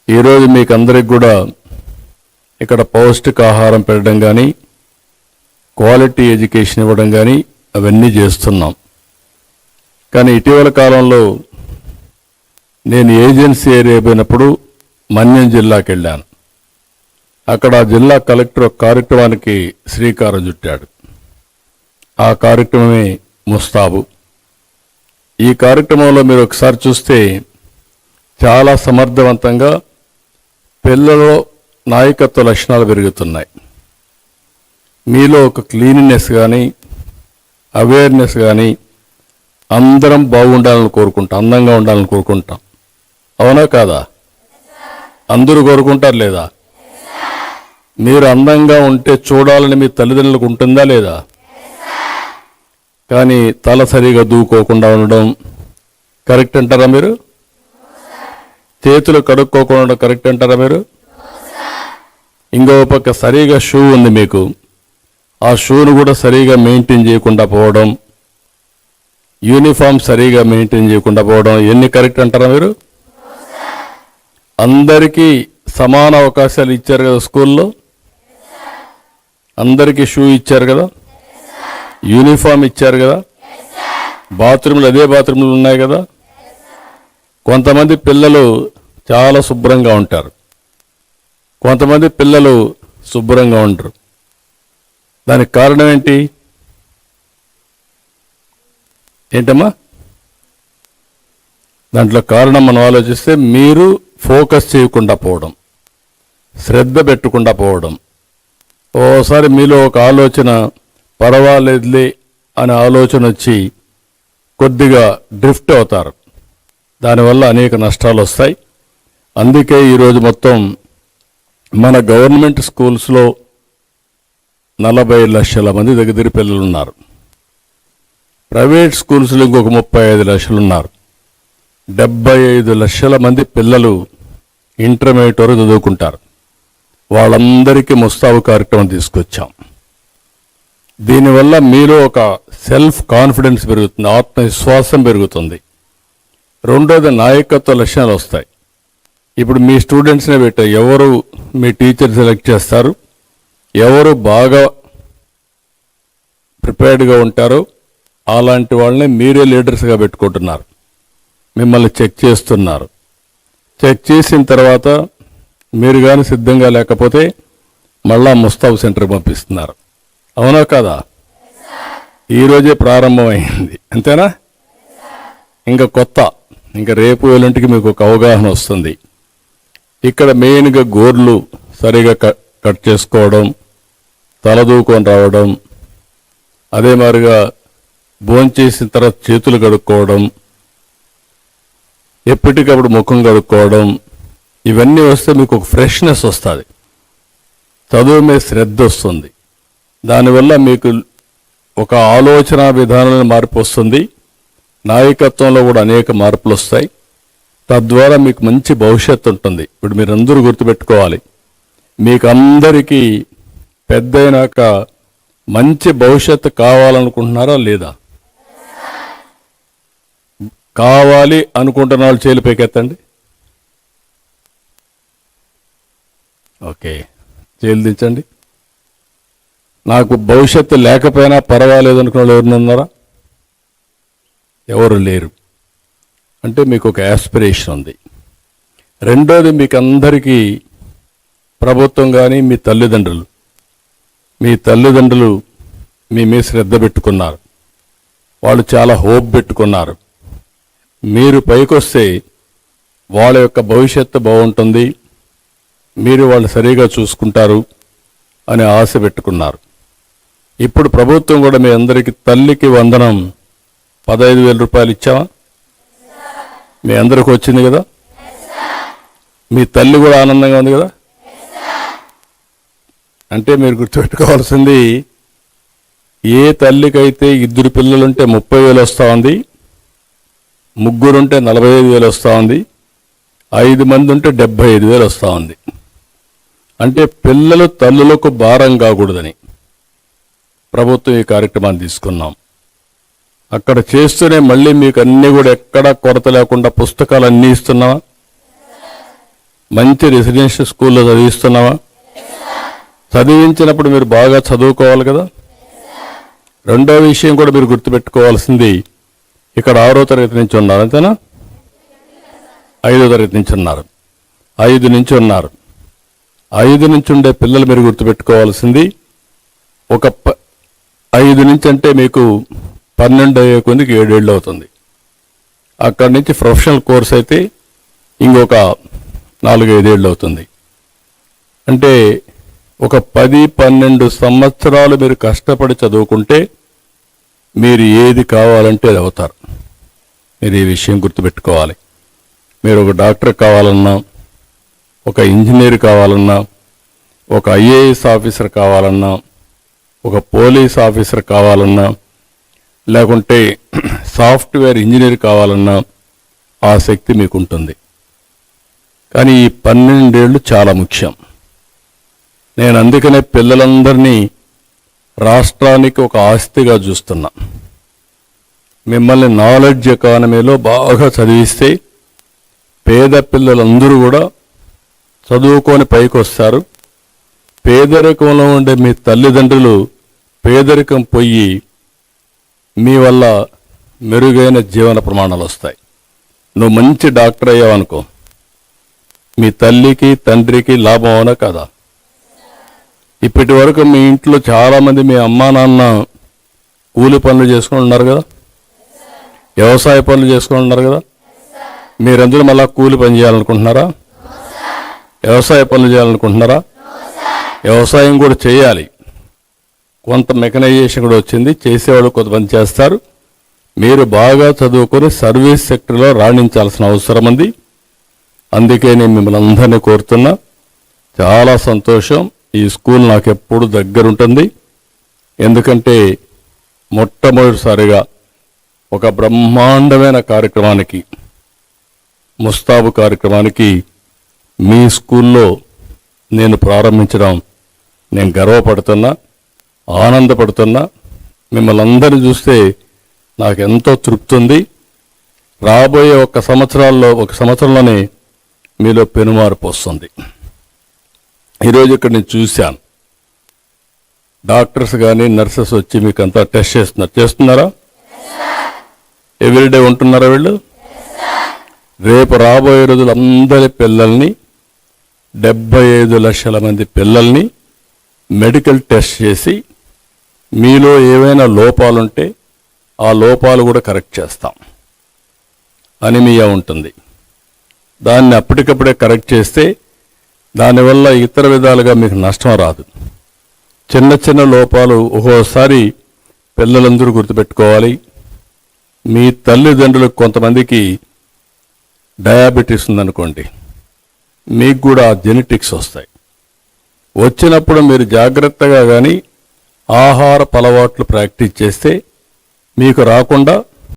ఈరోజు మీకు అందరికి కూడా ఇక్కడ పౌష్టికాహారం పెట్టడం కానీ క్వాలిటీ ఎడ్యుకేషన్ ఇవ్వడం కానీ అవన్నీ చేస్తున్నాం. కానీ ఇటీవల కాలంలో నేను ఏజెన్సీ ఏరియా పోయినప్పుడు మన్యం జిల్లాకి వెళ్ళాను. అక్కడ జిల్లా కలెక్టర్ ఒక కార్యక్రమానికి శ్రీకారం చుట్టాడు. ఆ కార్యక్రమమే ముస్తాబు. ఈ కార్యక్రమంలో మీరు ఒకసారి చూస్తే చాలా సమర్థవంతంగా పిల్లలలో నాయకత్వ లక్షణాలు పెరుగుతున్నాయి. మీలో ఒక క్లీనినెస్ కానీ అవేర్నెస్ కానీ అందరం బాగుండాలని కోరుకుంటాం, అందంగా ఉండాలని కోరుకుంటాం. అవునా కాదా? అందరూ కోరుకుంటారు లేదా? మీరు అందంగా ఉంటే చూడాలని మీ తల్లిదండ్రులకు ఉంటుందా లేదా? కానీ తల సరిగా దూకోకుండా ఉండడం కరెక్ట్ అంటారా మీరు? చేతులు కడుక్కోకుండా ఉండడం కరెక్ట్ అంటారా మీరు? ఇంకో పక్క సరిగా షూ ఉంది మీకు, ఆ షూను కూడా సరిగా మెయింటైన్ చేయకుండా పోవడం, యూనిఫామ్ సరిగా మెయింటైన్ చేయకుండా పోవడం, ఎన్ని కరెక్ట్ అంటారా మీరు? అందరికీ సమాన అవకాశాలు ఇచ్చారు కదా స్కూల్లో? అందరికీ షూ ఇచ్చారు కదా, యూనిఫామ్ ఇచ్చారు కదా, బాత్రూమ్లు అదే బాత్రూమ్లు ఉన్నాయి కదా. కొంతమంది పిల్లలు చాలా శుభ్రంగా ఉంటారు, కొంతమంది పిల్లలు శుభ్రంగా ఉండరు. దానికి కారణం ఏంటమ్మా? దాంట్లో కారణం మనం ఆలోచిస్తే మీరు ఫోకస్ చేయకుండా పోవడం, శ్రద్ధ పెట్టకుండా పోవడం. ఓసారి మీలో ఒక ఆలోచన పర్వాలేదులే అనే ఆలోచన వచ్చి కొద్దిగా డ్రిఫ్ట్ అవుతారు. దానివల్ల అనేక నష్టాలు వస్తాయి. అందుకే ఈరోజు మొత్తం మన గవర్నమెంట్ స్కూల్స్లో 40 లక్షల మంది దగ్గర పిల్లలు ఉన్నారు. ప్రైవేట్ స్కూల్స్లో ఇంకొక 35 లక్షలు ఉన్నారు. 75 లక్షల మంది పిల్లలు ఇంటర్మీడియట్ వరకు చదువుకుంటారు. వాళ్ళందరికీ ముస్తాబు కార్యక్రమం తీసుకొచ్చాం. దీనివల్ల మీలో ఒక సెల్ఫ్ కాన్ఫిడెన్స్ పెరుగుతుంది, ఆత్మవిశ్వాసం పెరుగుతుంది. రెండోది నాయకత్వ లక్షణాలు వస్తాయి. ఇప్పుడు మీ స్టూడెంట్స్నే పెట్టారు, ఎవరు మీ టీచర్ సెలెక్ట్ చేస్తారు, ఎవరు బాగా ప్రిపేర్డ్గా ఉంటారో అలాంటి వాళ్ళని మీరే లీడర్స్గా పెట్టుకుంటున్నారు. మిమ్మల్ని చెక్ చేస్తున్నారు. చెక్ చేసిన తర్వాత మీరు కానీ సిద్ధంగా లేకపోతే మళ్ళా ముస్తాబు సెంటర్కి పంపిస్తున్నారు. అవునా కాదా? ఈరోజే ప్రారంభమైంది, అంతేనా? ఇంకా రేపు ఎల్లుంటికి మీకు ఒక అవగాహన వస్తుంది. ఇక్కడ మెయిన్గా గోర్లు సరిగా కట్ చేసుకోవడం, తలదూకొని రావడం, అదే మాదిరిగా భోంచేసిన తర్వాత చేతులు కడుక్కోవడం, ఎప్పటికప్పుడు ముఖం కడుక్కోవడం, ఇవన్నీ వస్తే మీకు ఒక ఫ్రెష్నెస్ వస్తుంది, చదువు మీద శ్రద్ధ వస్తుంది. దానివల్ల మీకు ఒక ఆలోచన విధానంలో మార్పు వస్తుంది. నాయకత్వంలో కూడా అనేక మార్పులు వస్తాయి. తద్వారా మీకు మంచి భవిష్యత్తు ఉంటుంది. ఇప్పుడు మీరందరూ గుర్తుపెట్టుకోవాలి, మీకు అందరికీ పెద్దయినాక మంచి భవిష్యత్తు కావాలనుకుంటున్నారా లేదా? కావాలి అనుకుంటున్న వాళ్ళు చేలు పైకెత్తండి. ఓకే, చేలు దించండి. నాకు భవిష్యత్తు లేకపోయినా పర్వాలేదు అనుకున్న వాళ్ళు ఎవరిని ఉన్నారా? ఎవరు లేరు. అంటే మీకు ఒక యాస్పిరేషన్ ఉంది. రెండోది, మీకు అందరికీ ప్రభుత్వం కానీ మీ తల్లిదండ్రులు మీ మీద శ్రద్ధ పెట్టుకున్నారు. వాళ్ళు చాలా హోప్ పెట్టుకున్నారు. మీరు పైకొస్తే వాళ్ళ యొక్క భవిష్యత్తు బాగుంటుంది, మీరు వాళ్ళు సరిగా చూసుకుంటారు అనే ఆశ పెట్టుకున్నారు. ఇప్పుడు ప్రభుత్వం కూడా మీ అందరికీ తల్లికి వందనం 15,000 రూపాయలు ఇచ్చామా? మీ అందరికి వచ్చింది కదా? మీ తల్లి కూడా ఆనందంగా ఉంది కదా? అంటే మీరు గుర్తుపెట్టుకోవాల్సింది, ఏ తల్లికైతే 2 పిల్లలుంటే 30,000 వస్తూ ఉంది, 3 ఉంటే 45,000 వస్తూ ఉంది, 5 మంది ఉంటే 75,000 వస్తూ ఉంది. అంటే పిల్లలు తల్లులకు భారం కాకూడదని ప్రభుత్వం ఈ కార్యక్రమాన్ని తీసుకున్నాం. అక్కడ చేస్తూనే మళ్ళీ మీకు అన్నీ కూడా ఎక్కడా కొరత లేకుండా పుస్తకాలు అన్నీ ఇస్తున్నావా? మంచి రెసిడెన్షియల్ స్కూల్లో చదివిస్తున్నావా? చదివించినప్పుడు మీరు బాగా చదువుకోవాలి కదా. రెండో విషయం కూడా మీరు గుర్తుపెట్టుకోవాల్సింది, ఇక్కడ 6వ తరగతి నుంచి ఉన్నారు అంతేనా? 5వ తరగతి నుంచి ఉన్నారు, 5 నుంచి ఉన్నారు. 5 నుంచి ఉండే పిల్లలు మీరు గుర్తుపెట్టుకోవాల్సింది, ఒక 5 నుంచి అంటే మీకు 12 అయ్యే కొద్దికి 7 ఏళ్ళు అవుతుంది. అక్కడి నుంచి ప్రొఫెషనల్ కోర్స్ అయితే ఇంకొక 4-5 ఏళ్ళు అవుతుంది. అంటే ఒక 10-12 సంవత్సరాలు మీరు కష్టపడి చదువుకుంటే మీరు ఏది కావాలంటే అది అవుతారు. మీరు ఈ విషయం గుర్తుపెట్టుకోవాలి. మీరు ఒక డాక్టర్ కావాలన్నా, ఒక ఇంజనీర్ కావాలన్నా, ఒక ఐఏఎస్ ఆఫీసర్ కావాలన్నా, ఒక పోలీస్ ఆఫీసర్ కావాలన్నా, లేకుంటే సాఫ్ట్వేర్ ఇంజనీర్ కావాలన్నా ఆ శక్తి మీకు ఉంటుంది. కానీ ఈ 12 ఏళ్ళు చాలా ముఖ్యం. నేను అందుకనే పిల్లలందరినీ రాష్ట్రానికి ఒక ఆస్తిగా చూస్తున్నా. మిమ్మల్ని నాలెడ్జ్ ఎకానమీలో బాగా చదివిస్తే పేద పిల్లలందరూ కూడా చదువుకొని పైకి వస్తారు. పేదరికంలో ఉండే మీ తల్లిదండ్రులు పేదరికం పోయి మీ వల్ల మెరుగైన జీవన ప్రమాణాలు వస్తాయి. నువ్వు మంచి డాక్టర్ అయ్యావనుకో, మీ తల్లికి తండ్రికి లాభం అవునా కదా? ఇప్పటి వరకు మీ ఇంట్లో చాలామంది మీ అమ్మా నాన్న కూలి పనులు చేసుకుని ఉన్నారు కదా, వ్యవసాయ పనులు చేసుకుని ఉన్నారు కదా. మీరందరూ మళ్ళా కూలి పని చేయాలనుకుంటున్నారా? వ్యవసాయ పనులు చేయాలనుకుంటున్నారా? వ్యవసాయం కూడా చేయాలి. కొంత మెకనైజేషన్ కూడా వచ్చింది, చేసేవాళ్ళు కొంతమంది చేస్తారు. మీరు బాగా చదువుకొని సర్వీస్ సెక్టర్లో రాణించాల్సిన అవసరం ఉంది. అందుకే నేను మిమ్మల్ని అందరినీ కోరుతున్నా. చాలా సంతోషం. ఈ స్కూల్ నాకు ఎప్పుడు దగ్గరుంటుంది. ఎందుకంటే మొట్టమొదటిసారిగా ఒక బ్రహ్మాండమైన కార్యక్రమానికి, ముస్తాబు కార్యక్రమానికి మీ స్కూల్లో నేను ప్రారంభించడం నేను గర్వపడుతున్నా, ఆనందపడుతున్నా. మిమ్మల్ని అందరినీ చూస్తే నాకు ఎంతో తృప్తి ఉంది. రాబోయే ఒక సంవత్సరంలోనే మీలో పెనుమార్పు వస్తుంది. ఈరోజు ఇక్కడ నేను చూశాను, డాక్టర్స్ కానీ నర్సెస్ వచ్చి మీకు అంతా టెస్ట్ చేస్తున్నారా? ఎవ్రీడే ఉంటున్నారా వీళ్ళు? రేపు రాబోయే రోజులు అందరి పిల్లల్ని, 75 లక్షల మంది పిల్లల్ని మెడికల్ టెస్ట్ చేసి మీలో ఏవైనా లోపాలుంటే ఆ లోపాలు కూడా కరెక్ట్ చేస్తాం. అనిమియా ఉంటుంది, దాన్ని అప్పటికప్పుడే కరెక్ట్ చేస్తే దానివల్ల ఇతర విధాలుగా మీకు నష్టం రాదు. చిన్న చిన్న లోపాలు ఒక్కోసారి పిల్లలందరూ గుర్తుపెట్టుకోవాలి. మీ తల్లిదండ్రులకు కొంతమందికి డయాబెటీస్ ఉందనుకోండి, మీకు కూడా జెనెటిక్స్ వస్తాయి. వచ్చినప్పుడు మీరు జాగ్రత్తగా కానీ ఆహారపు అలవాట్లు ప్రాక్టీస్ చేస్తే మీకు రాకుండా